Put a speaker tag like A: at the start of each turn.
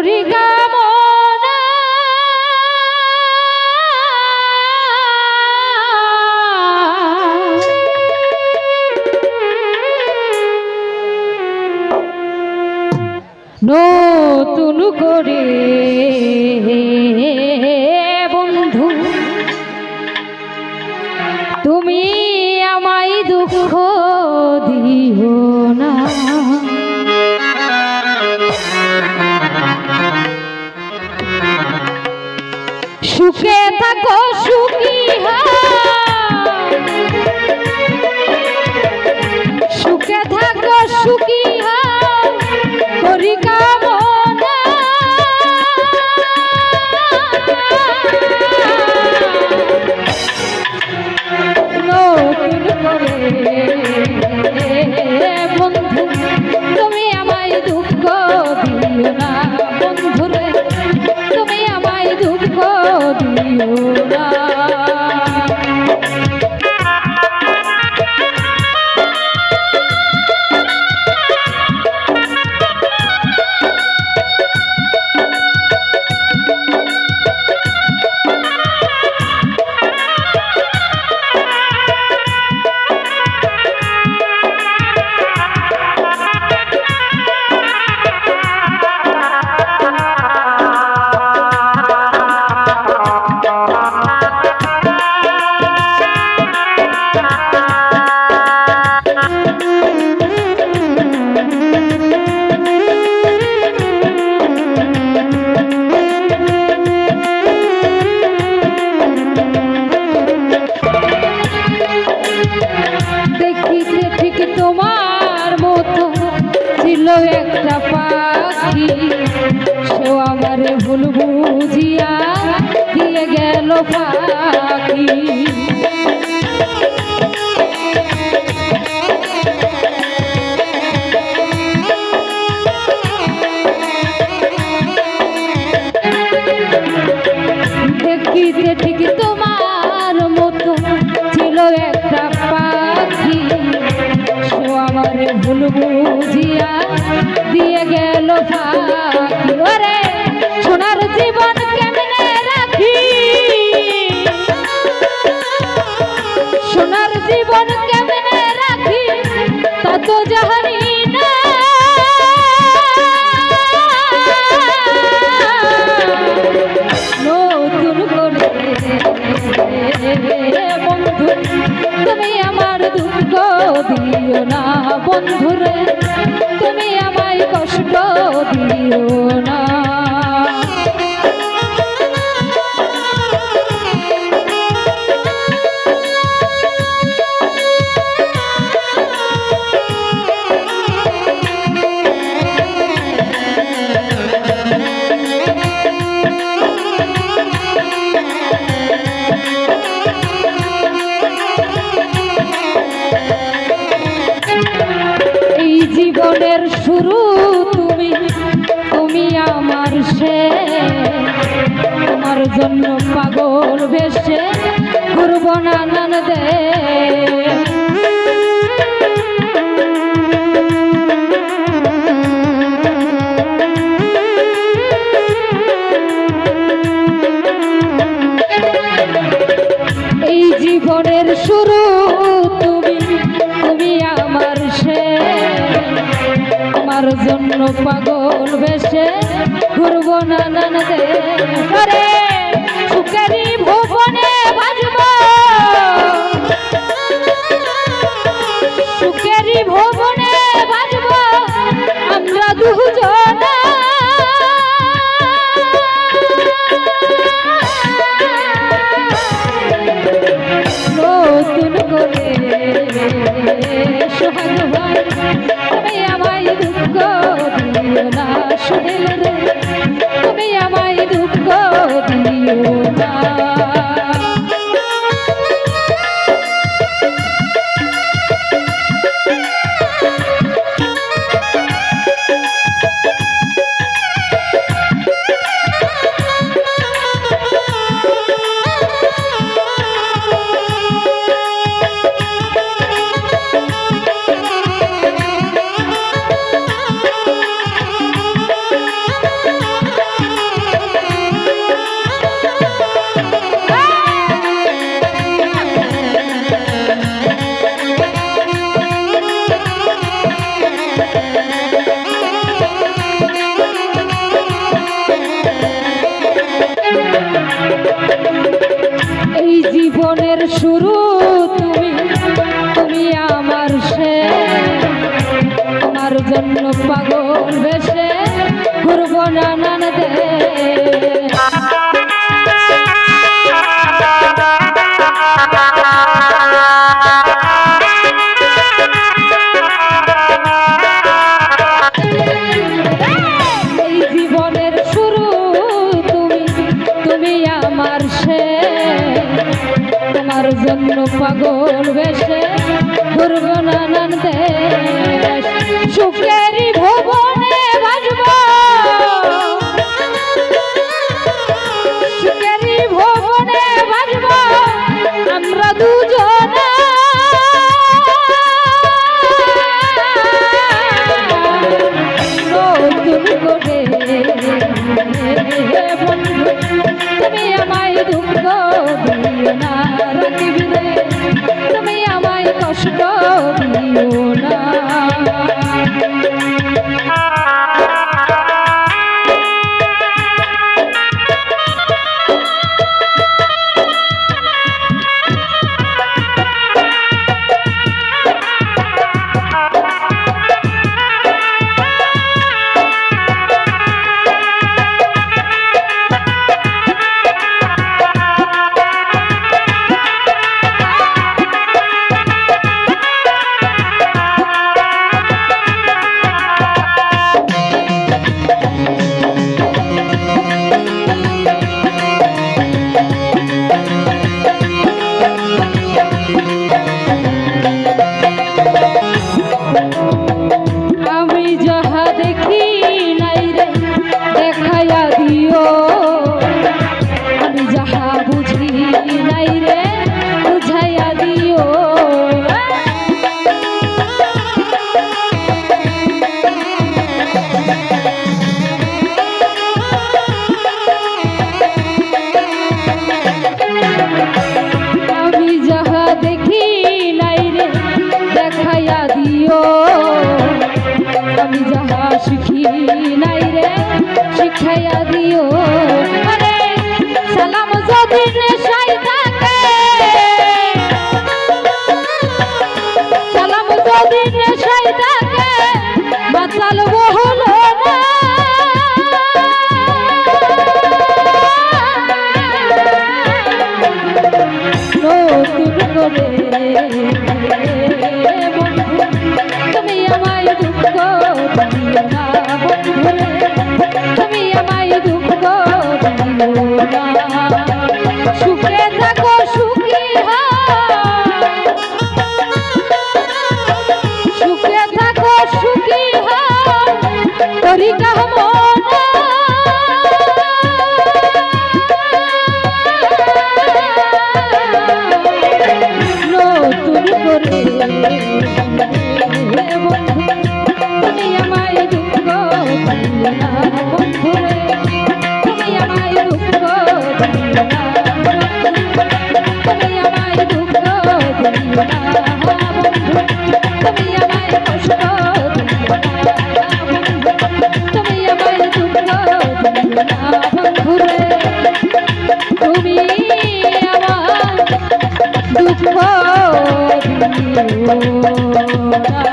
A: করি কামনা নতুন করে বন্ধু তুমি আমায় দুঃখ দিও না। সুখে থাকো সুখী সুখে থাকো সুখী করি কামনা নতুন করে বন্ধু তুমি আমায় দুঃখ দিও না। বন্ধুরে তুমি আমায় দুঃখ দিও না। একটা পাখি সেও আমারে ভুল বুঝিয়া দিয়ে গেল পাখি। দেখিতে ঠিক তোমার মতো ছিল একটা পাখি সেও আমারে ভুল বুঝিয়া দিয়ে গেল ফাঁকি। ওরে সোনার জীবন কেমনে রাখি সোনার জীবন কেমনে রাখি তা তো জানি না। নতুন করে বন্ধু তুমি আমার দুঃখ দিও না। বন্ধুরে তুমি আমায় কষ্ট দিও না। জীবনের শুরু তুমি তুমি আমার শেষ। তোমার জন্য পাগল ভেসে ঘুরব নানান দেশ। এই জীবনের শুরু তুমি তুমি আমার শেষ। তোমার জন্য পাগল বেশে ঘুরব নানান দেশ। সুখেরই ভুবনে বাজব সুখেরই ভুবনে বাজব আমরা দুজন। নতুন করে সোহাগ ভাই তুমি আমায় দুঃখ দিও না। সুনীল রে তুমি আমায় দুঃখ দিও না। তুমি তুমি আমার সে তোমার জন্য পাগল বেশে ঘুরবো নানান দেশ তোমার জন্য পাগল বেশে ঘুরব নানান দেশ সুখেরই ভুবনে বাজব সুখেরই ভুবনে বাজব আমরা দুজনে নতুন করে বন্ধু তুমি আমায় দুঃখ দিও না রাখিবে তুমি আমায় কষ্ট দিও না আমি যাহা শিখি নাই রে শিখাইয়া দিও আরে সালাম যদি নেশাই থাকে সালাম যদি নেশাই থাকে বাতাল বহুল না নতুন করে তুমি আমায় দুঃখ দিও না বন্ধুরে তুমি আমায় দুঃখ দিও না সুখে থাকো সুখী সুখে থাকো সুখী করি কামনা নতুন করে তুমি আমায় দুঃখ দিও না বন্ধুরে তুমি আমায় দুঃখ দিও না তুমি আমায় দুঃখ দিও না বন্ধু তুমি আমায় কষ্ট দিও না তুমি আমায় দুঃখ দিও না বন্ধুরে তুমি আমায় দুঃখ দিও না